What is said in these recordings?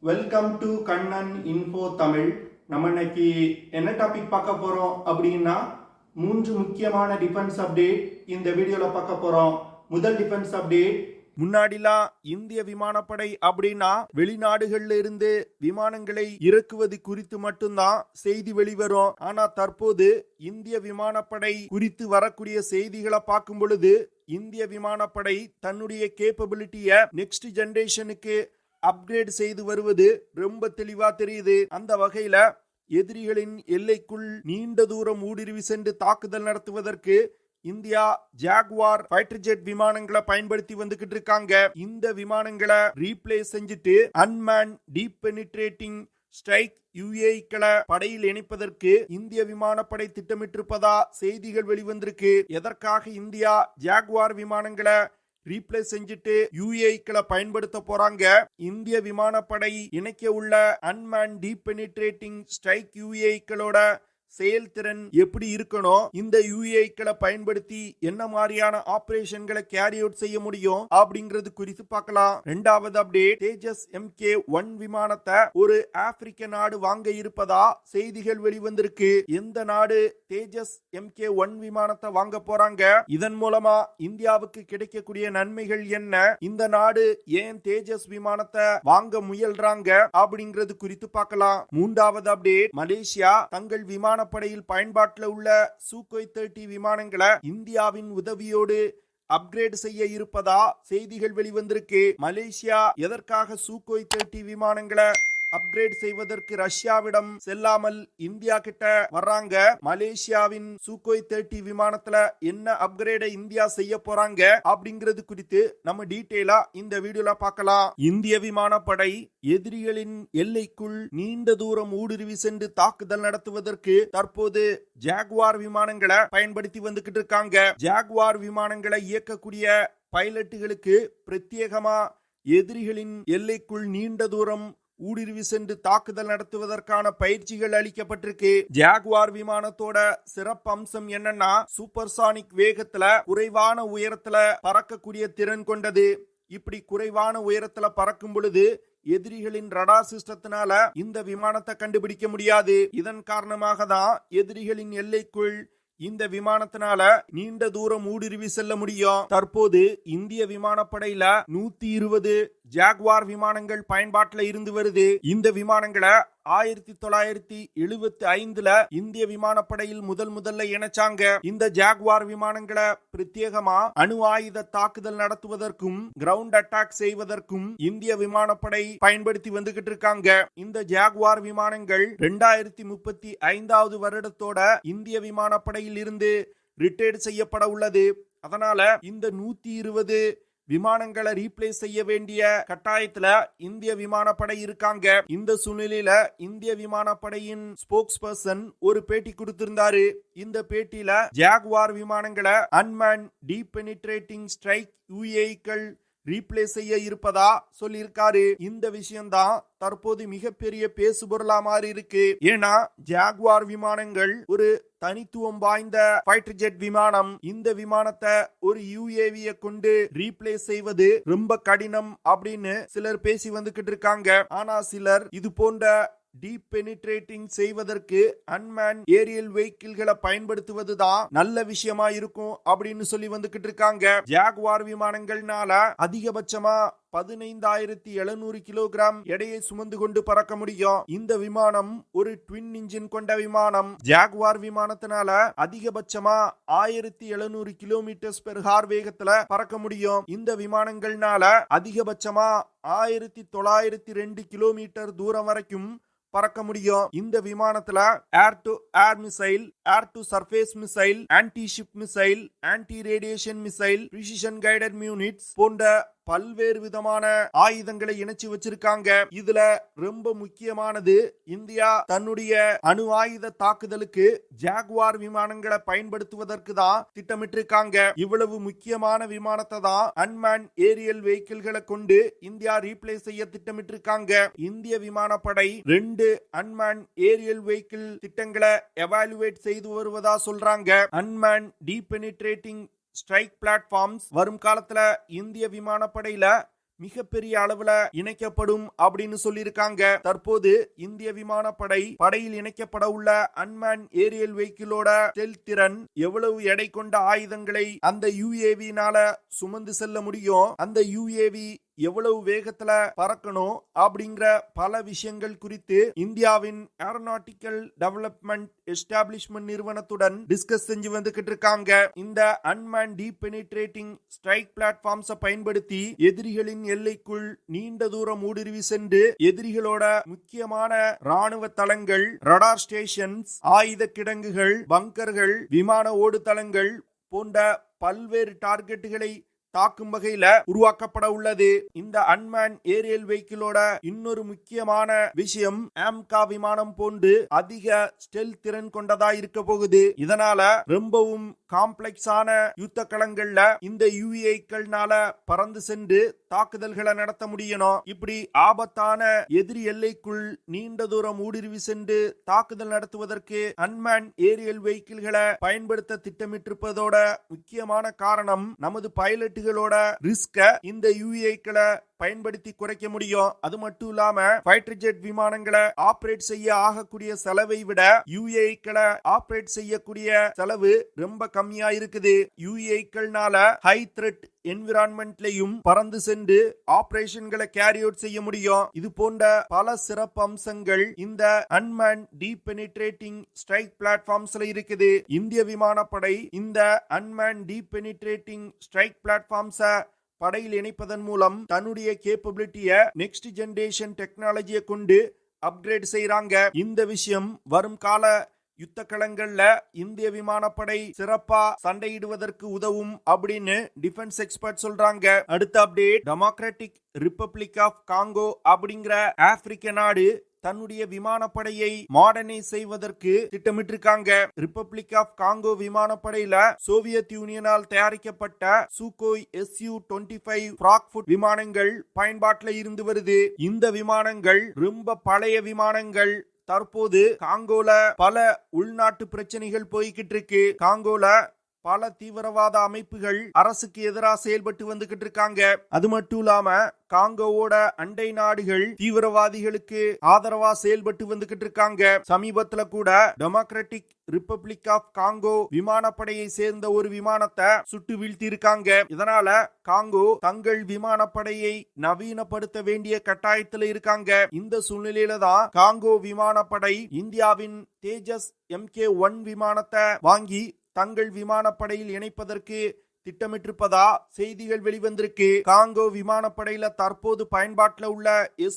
Welcome to Kannan info Tamil. நம்ம இன்னைக்கு என்ன டாபிக் பார்க்க போறோம் அப்படின்னா 3 முக்கியமான டிஃபென்ஸ் அப்டேட் இந்த வீடியோல பார்க்க போறோம். முதல் டிஃபென்ஸ் அப்டேட், முன்னாடிலாம் இந்திய விமானப்படை அப்படின்னா வெளிநாடுகள்ல இருந்து விமானங்களை இறக்குவது குறித்து மட்டும்தான் செய்தி வெளிவரும். ஆனா தற்போது இந்திய விமானப்படை குறித்து வரக்கூடிய செய்திகளை பார்க்கும் பொழுது இந்திய விமானப்படை தன்னுடைய கேப்பபிலிட்டியை நெக்ஸ்ட் ஜெனரேஷனுக்கு அப்கிரேட் செய்து வருவது ரொம்ப தெளிவா தெரியுது. அந்த வகையில எதிரிகளின் எல்லைக்குள் நீண்ட தூரம் ஊடுருவி சென்று தாக்குதல் நடத்துவதற்கு இந்தியா ஜாகுவார் ஃபைட்டர் ஜெட் விமானங்களை பயன்படுத்தி வந்துகிட்டு இருக்காங்க. இந்த விமானங்களை ரீப்ளேஸ் செஞ்சுட்டு அன்மேன் டீப் பெனிட்ரேட்டிங் ஸ்ட்ரைக் யுஏக்களை படையில் இணைப்பதற்கு இந்திய விமானப்படை திட்டமிட்டிருப்பதா செய்திகள் வெளிவந்திருக்கு. எதற்காக இந்தியா ஜாகுவார் விமானங்களை ரீப்ளேஸ் செஞ்சுட்டு யுஏக்களை பயன்படுத்த போறாங்க? இந்திய விமானப்படை இணைக்க உள்ள அன்மேன் டீப் பெனிட்ரேட்டிங் ஸ்ட்ரைக் யுஏக்களோட செயல்திறன் எப்படி இருக்கணும், இந்த யுஏக்களை பயன்படுத்தி என்ன மாதிரியான ஆபரேஷன்களை கேரி அவுட் செய்ய முடியும் அப்படிங்கிறது குறித்து பார்க்கலாம். இரண்டாவது அப்டேட், தேஜஸ் MK-1 விமானத்தை ஒரு ஆப்பிரிக்க நாடு வாங்க இருப்பதா செய்திகள் வெளிவந்திருக்கு. எந்த நாடு தேஜஸ் MK-1 விமானத்தை வாங்க போறாங்க? இதன் மூலமா இந்தியாவுக்கு கிடைக்கக்கூடிய நன்மைகள் என்ன? இந்த நாடு ஏன் தேஜஸ் விமானத்தை வாங்க முயல்றாங்க அப்படிங்கிறது குறித்து பார்க்கலாம். மூன்றாவது அப்டேட், மலேசியா தங்கள் விமானப்படையில் பயன்பாட்டில் உள்ள Sukhoi 30 விமானங்களை இந்தியாவின் உதவியோடு அப்கிரேட் செய்ய இருப்பதா செய்திகள் வெளிவந்திருக்கு. மலேசியா எதற்காக Sukhoi 30 விமானங்களை அப்கிரேட் செய்வதற்கு ரஷ்யாவிடம் செல்லாமல் இந்தியா கிட்ட வர்றாங்க? மலேசியாவின் Sukhoi 30 விமானத்துல என்ன அப்கிரேட இந்தியா செய்ய போறாங்க அப்படிங்கிறது குறித்து நம்ம டீடைலா இந்த வீடியோல பார்க்கலாம். இந்திய விமானப்படை எதிரிகளின் எல்லைக்குள் நீண்ட தூரம் ஊடுருவி சென்று தாக்குதல் நடத்துவதற்கு தற்போது ஜாகுவார் விமானங்களை பயன்படுத்தி வந்துகிட்டு இருக்காங்க. ஜாகுவார் விமானங்களை இயக்கக்கூடிய பைலட்டுகளுக்கு பிரத்யேகமா எதிரிகளின் எல்லைக்குள் நீண்ட தூரம் ஊடுருவி சென்று தாக்குதல் நடத்துவதற்கான பயிற்சிகள் அளிக்கப்பட்டிருக்கு. ஜாகுவார் விமானத்தோட சிறப்பு அம்சம் என்னன்னா, சூப்பர்சானிக் வேகத்துல குறைவான உயரத்துல பறக்கக்கூடிய திறன் கொண்டது. இப்படி குறைவான உயரத்துல பறக்கும் பொழுது எதிரிகளின் ரடார் சிஸ்டத்தினால இந்த விமானத்தை கண்டுபிடிக்க முடியாது. இதன் காரணமாக தான் எதிரிகளின் எல்லைக்குள் இந்த விமானத்தினால நீண்ட தூரம் ஊடுருவி செல்ல முடியும். தற்போது இந்திய விமானப்படையில 120 ஜாகுவார் விமானங்கள் பயன்பாட்டில் இருந்து வருது. இந்த விமானங்களை 1975ல இந்திய விமானப்படையில் முதல்ல இணைச்சாங்க. இந்த ஜாகுவார் விமானங்களை பிரத்யேகமா அணு ஆயுத தாக்குதல் நடத்துவதற்கும் கிரவுண்ட் அட்டாக் செய்வதற்கும் இந்திய விமானப்படை பயன்படுத்தி வந்துகிட்டு இருக்காங்க. இந்த ஜாகுவார் விமானங்கள் 2035வது வருடத்தோட இந்திய விமானப்படையில் இருந்து ரிட்டையர்ட் செய்யப்பட உள்ளது. அதனால இந்த 120 விமானங்களை ரீப்ளேஸ் செய்ய வேண்டிய கட்டாயத்துல இந்திய விமானப்படை இருக்காங்க. இந்த சூழ்நிலையில இந்திய விமானப்படையின் ஸ்போக்ஸ் பர்சன் ஒரு பேட்டி கொடுத்திருந்தாரு. இந்த பேட்டியில ஜாகுவார் விமானங்களை அன்மேன் டீப் பெனிட்ரேட்டிங் ஸ்ட்ரைக் யுஏக்கள் ரீப்ளேஸ் செய்ய இருப்பதா சொல்லியிருக்காரு. இந்த விஷயம்தான் தற்போது மிகப்பெரிய பேசுபொருளா மாறி இருக்கு. ஏன்னா ஜாகுவார் விமானங்கள் ஒரு தனித்துவம் வாய்ந்த ஃபைட்டர் ஜெட் விமானம். இந்த விமானத்தை ஒரு யுஏவியை கொண்டு ரீப்ளேஸ் செய்வது ரொம்ப கடினம் அப்படின்னு சிலர் பேசி வந்துகிட்டு இருக்காங்க. ஆனா சிலர் இது போன்ற டீப் பெனிட்ரேட்டிங் செய்வதற்கு அன்மேன் ஏரியல் வெஹிக்கிள்களை பயன்படுத்துவதுதான் நல்ல விஷயமா இருக்கும் அப்படின்னு சொல்லி வந்துகிட்டு இருக்காங்க. ஜாகுவார் விமானங்கள்னால அதிகபட்சமா 15,700 கிலோகிராம் எடையை சுமந்து கொண்டு பறக்க முடியும். இந்த விமானம் ஒரு ட்வின் இன்ஜின் கொண்ட விமானம். ஜாகுவார் விமானத்தினால அதிகபட்சமா 1700 கிலோமீட்டர் பெர் ஹார் வேகத்துல பறக்க முடியும். இந்த விமானங்கள்னால அதிகபட்சமா 1902 கிலோமீட்டர் தூரம் வரைக்கும் பறக்க முடியும். இந்த விமானத்துல air to air missile, air to surface missile, anti ship missile, anti radiation missile, precision guided units போன்ற பல்வேறு விதமான ஆயுதங்களை இணைச்சு வச்சிருக்காங்க. இதுல ரொம்ப முக்கியமானது, இந்தியா தன்னுடைய அணு ஆயுத தாக்குதலுக்கு ஜாகுவார் விமானங்களை பயன்படுத்துவதற்கு தான் திட்டமிட்டிருக்காங்க. இவ்வளவு முக்கியமான விமானத்தை தான் அன்மேன் ஏரியல் வெஹிக்கிள்களை கொண்டு இந்தியா ரீப்ளேஸ் செய்ய திட்டமிட்டிருக்காங்க. இந்திய விமானப்படை 2 அன்மேன் ஏரியல் வெஹிக்கிள் திட்டங்களை எவாலுவேட் செய்து வருவதா சொல்றாங்க. Unmanned deep penetrating strike platforms வரும் காலத்துல இந்திய விமானப்படையில மிகப்பெரிய அளவுல இணைக்கப்படும் அப்படின்னு சொல்லியிருக்காங்க. தற்போது இந்திய விமானப்படை படையில் இணைக்கப்பட உள்ள அன்மேன் ஏரியல் வெஹிக்கிளோட ஸ்டெல்த் திறன், எவ்வளவு எடை கொண்ட ஆயுதங்களை அந்த யுஏவினால சுமந்து செல்ல முடியும், அந்த யுஏவி எவ்வளவு வேகத்துல பறக்கணும் அப்படிங்கிற பல விஷயங்கள் குறித்து இந்தியாவின் ஏரோநாட்டிக்கல் டெவலப்மெண்ட் எஸ்டாப்ளிஷ்மெண்ட் நிறுவனத்துடன் டிஸ்கஸ் செஞ்சு வந்துகிட்டு இருக்காங்க. இந்த அன்மேன் டீப் பெனிட்ரேட்டிங் ஸ்ட்ரைக் பிளாட்ஃபார்ம்ஸை பயன்படுத்தி எதிரிகளின் எல்லைக்குள் நீண்ட தூரம் ஊடுருவி சென்று எதிரிகளோட முக்கியமான ராணுவ தளங்கள், ரடார் ஸ்டேஷன்ஸ், ஆயுத கிடங்குகள், பங்கர்கள், விமான ஓடுதளங்கள் போன்ற பல்வேறு டார்கெட்டுகளை தாக்கும் வகையில உருவாக்கப்பட உள்ளது. இந்த அன்மேன் ஏரியல் வெஹிக்கிளோட இன்னொரு முக்கியமான விஷயம் ஆம்கா விமானம் போன்று அதிக ஸ்டெல்த் திறன் கொண்டதா இருக்க போகுது. இதனால ரொம்பவும் காம்ப்ளெக்ஸான யுத்த களங்கள்ல இந்த யுஏக்கள்னால பறந்து சென்று தாக்குதல்களை நடத்த முடியணும். இப்படி ஆபத்தான எதிரி எல்லைக்குள் நீண்ட தூரம் ஊடுருவி சென்று தாக்குதல் நடத்துவதற்கு அன்மேன் ஏரியல் வெஹிக்கிள்களை பயன்படுத்த திட்டமிட்டிருப்பதோட முக்கியமான காரணம் நமது பைலட் ரிஸ்க இந்த யுஏக்களை பயன்படுத்தி குறைக்க முடியும். அது மட்டும் இல்லாம ஃபைட்டர் ஜெட் விமானங்களை ஆபரேட் செய்ய ஆகக்கூடிய செலவை விட யுஏக்களை ஆபரேட் செய்யக்கூடிய செலவு ரொம்ப கம்மியா இருக்குது. யுஏக்கள்னால ஹை த்ரெட் என்விரான்மெண்ட்லயும் பறந்து சென்று ஆபரேஷன்களை கேரி அவுட் செய்ய முடியும். இது போன்ற பல சிறப்பு அம்சங்கள் இந்த அன்மேன் டீப் பெனிட்ரேட்டிங் ஸ்ட்ரைக் பிளாட்ஃபார்ம்ஸ்ல இருக்குது. இந்திய விமானப்படை இந்த அன்மேன் டீப் பெனிட்ரேட்டிங் ஸ்ட்ரைக் பிளாட்ஃபார்ம்ஸ படையில் இணைப்பதன் மூலம் தன்னுடைய கேப்பபிலிட்டிய நெக்ஸ்ட் ஜெனரேஷன் டெக்னாலஜியை கொண்டு அப்கிரேட் செய்யறாங்க. இந்த விஷயம் வரும் கால யுத்த களங்கள்ல இந்திய விமானப்படை சிறப்பா சண்டையிடுவதற்கு உதவும் அப்படின்னு டிஃபென்ஸ் எக்ஸ்பர்ட் சொல்றாங்க. அடுத்த update, democratic republic of Congo அப்படிங்கிற ஆப்பிரிக்க நாடு தன்னுடைய விமானப்படையை மாடர்னைஸ் செய்வதற்கு திட்டமிட்டிருக்காங்க. ரிப்பப்ளிக் ஆஃப் காங்கோ விமானப்படையில சோவியத் யூனியனால் தயாரிக்கப்பட்ட சூகோய் Su-25 ஃப்ராக்ஃபுட் விமானங்கள் பயன்பாட்டில் இருந்து வருது. இந்த விமானங்கள் ரொம்ப பழைய விமானங்கள். தற்போது காங்கோல பல உள்நாட்டு பிரச்சனைகள் போய்கிட்டு இருக்கு. காங்கோல பல தீவிரவாத அமைப்புகள் அரசுக்கு எதிராக செயல்பட்டு வந்துகிட்டு இருக்காங்க. அது மட்டும் இல்லாம காங்கோவோட அண்டை நாடுகள் தீவிரவாதிகளுக்கு ஆதரவா செயல்பட்டு வந்துகிட்டு இருக்காங்க. சமீபத்துல கூட டெமோக்ராட்டிக் ரிப்பப்ளிக் ஆஃப் காங்கோ விமானப்படையை சேர்ந்த ஒரு விமானத்தை சுட்டு வீழ்த்தி இருக்காங்க. இதனால காங்கோ தங்கள் விமானப்படையை நவீனப்படுத்த வேண்டிய கட்டாயத்துல இருக்காங்க. இந்த சூழ்நிலையில தான் காங்கோ விமானப்படை இந்தியாவின் தேஜஸ் MK-1 விமானத்தை வாங்கி தங்கள் விமானப்படையில் இணைப்பதற்கு திட்டமிட்டிருப்பதா செய்திகள் வெளிவந்திருக்கு. காங்கோ விமானப்படையில தற்போது பயன்பாட்டில் உள்ள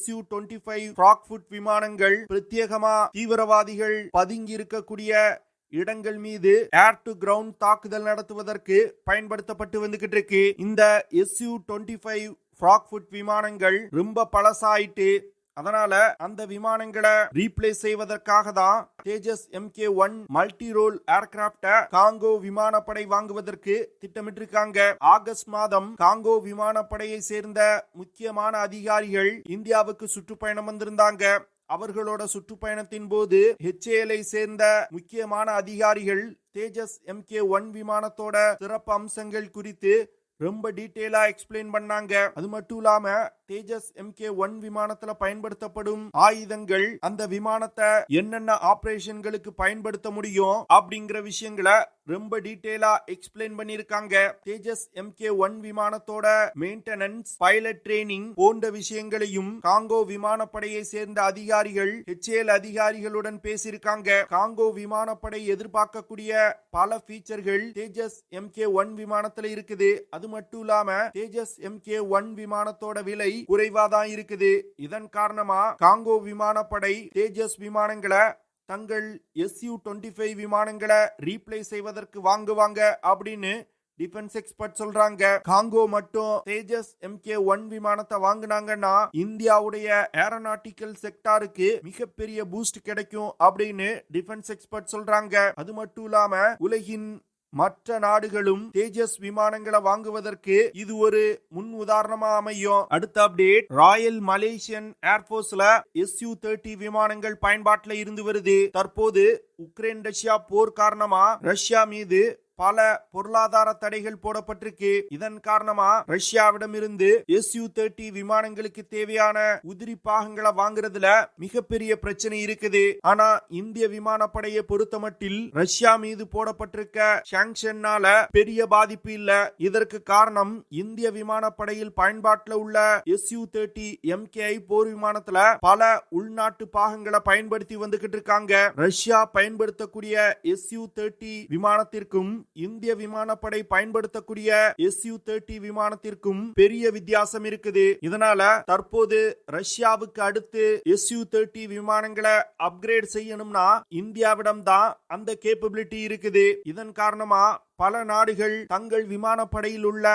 Su-25 ஃப்ராக்ஃபுட் விமானங்கள் பிரத்யேகமா தீவிரவாதிகள் பதுங்கி இருக்கக்கூடிய இடங்கள் மீது ஏர் டு கிரவுண்ட் தாக்குதல் நடத்துவதற்கு பயன்படுத்தப்பட்டு வந்துகிட்டு இருக்கு. இந்த Su-25 ஃப்ராக்ஃபுட் விமானங்கள் ரொம்ப பழசாயிட்டு, அதனால அந்த விமானங்களை ரீப்ளேஸ் செய்வதற்காக தான் தேஜஸ் MK-1 மல்டி ரோல் ஏர்கிராப்ட காங்கோ விமானப்படை வாங்குவதற்கு திட்டமிட்டிருக்காங்க. ஆகஸ்ட் மாதம் காங்கோ விமானப்படையை சேர்ந்த முக்கியமான அதிகாரிகள் இந்தியாவுக்கு சுற்றுப்பயணம் வந்திருந்தாங்க. அவர்களோட சுற்றுப்பயணத்தின் போது HAL சேர்ந்த முக்கியமான அதிகாரிகள் தேஜஸ் MK-1 விமானத்தோட சிறப்பு அம்சங்கள் குறித்து ரொம்ப டீடைலா எக்ஸ்பிளைன் பண்ணாங்க. அது மட்டும் இல்லாம தேஜஸ் MK-1 விமானத்துல பயன்படுத்தப்படும் ஆயுதங்கள், அந்த விமானத்தை என்னென்ன ஆபரேஷன்களுக்கு பயன்படுத்த முடியும் அப்படிங்கிற விஷயங்களை ரொம்ப டீடைலா எக்ஸ்பிளைன் பண்ணிருக்காங்க. தேஜஸ் MK-1 விமானத்தோட மெயின்டெனன்ஸ், பைலட் ட்ரெயினிங் போன்ற விஷயங்களையும் காங்கோ விமானப்படையை சேர்ந்த அதிகாரிகள் HAL அதிகாரிகளுடன் பேசியிருக்காங்க. காங்கோ விமானப்படை எதிர்பார்க்கக்கூடிய பல ஃபீச்சர்கள் தேஜஸ் MK-1 விமானத்துல இருக்குது. அது மட்டும் இல்லாம தேஜஸ் MK-1 விமானத்தோட விலை குறைவாதான் இருக்குது. இதன் காரணமா காங்கோ விமானப்படை தேஜஸ் விமானங்களை தங்கள் Su-25 விமானங்களை ரீப்ளேஸ் செய்வதற்கு வாங்குவாங்க அப்படின்னு டிஃபென்ஸ் எக்ஸ்பர்ட் சொல்றாங்க. காங்கோ மட்டும் தேஜஸ் MK-1 விமானத்தை வாங்குனாங்கன்னா இந்தியாவுடைய ஏரோநாட்டிக்கல் செக்டாருக்கு மிகப்பெரிய பூஸ்ட் கிடைக்கும் அப்படின்னு டிஃபென்ஸ் எக்ஸ்பர்ட் சொல்றாங்க. அது மட்டும் இல்லாம உலகின் மற்ற நாடுகளும் தேஜஸ் விமானங்களை வாங்குவதற்கு இது ஒரு முன் உதாரணமா அமையும். அடுத்த அப்டேட், ராயல் மலேசியன் ஏர்போர்ஸ்ல Su-30 விமானங்கள் பயன்பாட்டில் இருந்து வருது. தற்போது உக்ரைன் ரஷ்யா போர் காரணமா ரஷ்யா மீது பல பொருளாதார தடைகள் போடப்பட்டிருக்கு. இதன் காரணமா ரஷ்யாவிடம் இருந்து Su-30 விமானங்களுக்கு தேவையான உதிரி பாகங்களை வாங்குறதுல மிகப்பெரிய பிரச்சனை இருக்குது. ஆனா இந்திய விமானப்படையை பொறுத்தமட்டில் ரஷ்யா மீது போடப்பட்டிருக்க சாங்ஷன்னால பெரிய பாதிப்பு இல்ல. இதற்கு காரணம் இந்திய விமானப்படையில் பயன்பாட்டில் உள்ள Su-30 MKI போர் விமானத்துல பல உள்நாட்டு பாகங்களை பயன்படுத்தி வந்துகிட்டு இருக்காங்க. ரஷ்யா பயன்படுத்தக்கூடிய Su-30 விமானத்திற்கும் இந்திய விமானப்படை பயன்படுத்தக்கூடிய Su-30 விமானத்திற்கும் பெரிய வித்தியாசம் இருக்குது. இதனால தற்போது ரஷ்யாவுக்கு அடுத்து Su-30 விமானங்களை அப்கிரேட் செய்யணும்னா இந்தியாவிடம் தான் அந்த கேப்பபிலிட்டி இருக்குது. இதன் காரணமா பல நாடுகள் தங்கள் விமானப்படையில் உள்ள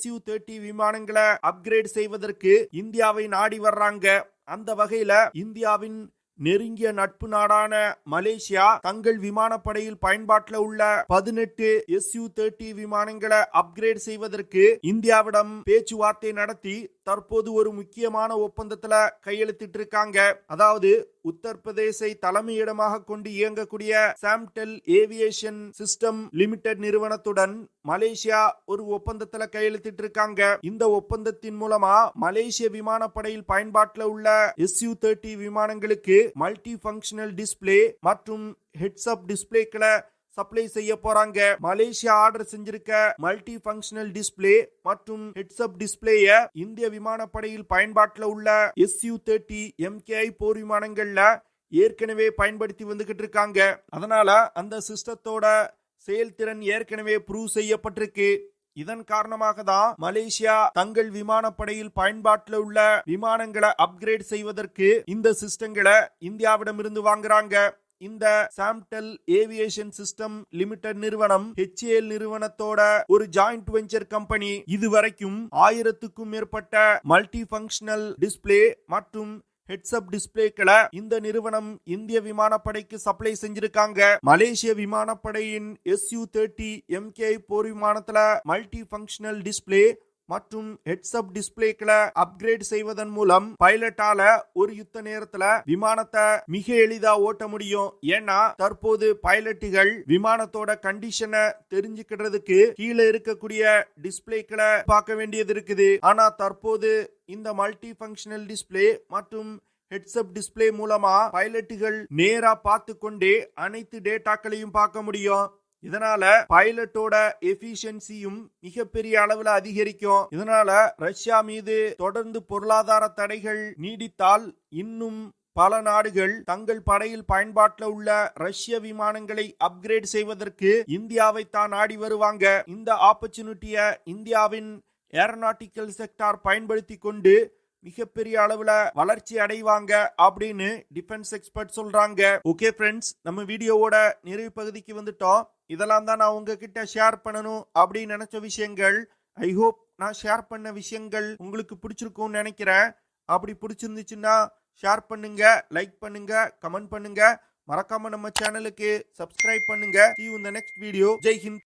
Su-30 விமானங்களை அப்கிரேட் செய்வதற்கு இந்தியாவை நாடி வர்றாங்க. அந்த வகையில இந்தியாவின் நெருங்கிய நட்பு நாடான மலேசியா தங்கள் விமானப்படையில் பயன்பாட்டில் உள்ள 18 Su-30 விமானங்களை அப்கிரேட் செய்வதற்கு இந்தியாவிடம் பேச்சுவார்த்தை நடத்தி தற்போது ஒரு முக்கியமான ஒப்பந்தத்துல கையெழுத்திட்டு இருக்காங்க. அதாவது உத்தரப்பிரதேசை தலைமையிடமாக கொண்டு இயங்கக்கூடிய சாம்டெல் ஏவியேஷன் சிஸ்டம் லிமிடெட் நிறுவனத்துடன் மலேசியா ஒரு ஒப்பந்தத்துல கையெழுத்திட்டு இருக்காங்க. இந்த ஒப்பந்தத்தின் மூலமா மலேசிய விமானப்படையில் பயன்பாட்டில் உள்ள Su-30 விமானங்களுக்கு மல்டி ஃபங்க்ஷனல் டிஸ்பிளே மற்றும் ஹெட்ஸ் அப் டிஸ்பிளேக்களை சப்ளை செய்ய போறாங்க. மலேசியா ஆர்டர் செஞ்சிருக்க மல்டி ஃபங்க்ஷனல் டிஸ்பிளே மற்றும் ஹெட்ஸ் அப் டிஸ்பிளேய இந்திய விமானப்படையில் பயன்பாட்டில் உள்ள Su-30 MKI போர் விமானங்கள்ல ஏற்கனவே பயன்படுத்தி வந்துகிட்டு இருக்காங்க. அதனால அந்த சிஸ்டத்தோட செயல்திறன் ஏற்கனவே ப்ரூவ் செய்யப்பட்டிருக்கு. இதன் காரணமாக தான் மலேசியா தங்கள் விமானப்படையில் பயன்பாட்டில் உள்ள விமானங்களை அப்கிரேட் செய்வதற்கு இந்த சிஸ்டங்களை இந்தியாவிடமிருந்து வாங்குறாங்க. இந்த சாம்டெல் ஏவியேஷன் சிஸ்டம் லிமிடெட் நிறுவனம் HAL நிறுவனத்தோட ஒரு ஜாயிண்ட் வெஞ்சர் கம்பெனி. இதுவரைக்கும் 1000க்கும் மேற்பட்ட மல்டி ஃபங்க்ஷனல் டிஸ்பிளே மற்றும் ஹெட்ஸ் அப் டிஸ்பிளேக்களை இந்த நிறுவனம் இந்திய விமானப்படைக்கு சப்ளை செஞ்சிருக்காங்க. மலேசிய விமானப்படையின் Su-30 MKI போர் விமானத்துல மல்டி ஃபங்க்ஷனல் டிஸ்பிளே மற்றும் ஹெட்ஸ் அப் டிஸ்பிளேக்களை அப்கிரேட் செய்வதன் மூலம் பைலட்டால ஒரு யுத்த நேரத்துல விமானத்தை மிக எளிதா ஓட்ட முடியும். ஏன்னா தற்போது பைலட்டுகள் விமானத்தோட கண்டிஷனை தெரிஞ்சுக்கிறதுக்கு கீழே இருக்கக்கூடிய டிஸ்பிளேக்களை பார்க்க வேண்டியது இருக்குது. ஆனா தற்போது இந்த மல்டி ஃபங்க்ஷனல் டிஸ்பிளே மற்றும் ஹெட்ஸ் அப் டிஸ்பிளே மூலமா பைலட்டுகள் நேரா பார்த்து கொண்டே அனைத்து டேட்டாக்களையும் பார்க்க முடியும். இதனால பைலட்டோட எஃபிஷியன்சியும் மிகப்பெரிய அளவுல அதிகரிக்கும். இதனால ரஷ்யா மீது தொடர்ந்து பொருளாதார தடைகள் நீடித்தால் இன்னும் பல நாடுகள் தங்கள் படையில் பயன்பாட்டில் உள்ள ரஷ்ய விமானங்களை அப்கிரேட் செய்வதற்கு இந்தியாவை தான் நாடி வருவாங்க. இந்த ஆப்பர்ச்சுனிட்டியை இந்தியாவின் ஏரோநாட்டிக்கல் செக்டார் பயன்படுத்தி கொண்டு மிகப்பெரிய அளவுல வளர்ச்சி அடைவாங்க அப்படின்னு டிஃபென்ஸ் எக்ஸ்பர்ட் சொல்றாங்க. ஓகே ஃப்ரெண்ட்ஸ், நம்ம வீடியோவோட நிறைவு பகுதிக்கு வந்துட்டோம். இதெல்லாம் தான் நான் உங்ககிட்ட ஷேர் பண்ணணும் அப்படின்னு நினைச்ச விஷயங்கள். ஐ ஹோப் நான் ஷேர் பண்ண விஷயங்கள் உங்களுக்கு பிடிச்சிருக்கும்னு நினைக்கிறேன். அப்படி பிடிச்சிருந்துச்சுன்னா ஷேர் பண்ணுங்க, லைக் பண்ணுங்க, கமெண்ட் பண்ணுங்க. மறக்காம நம்ம சேனலுக்கு சப்ஸ்கிரைப் பண்ணுங்க. See you in the next video. Jai Hind.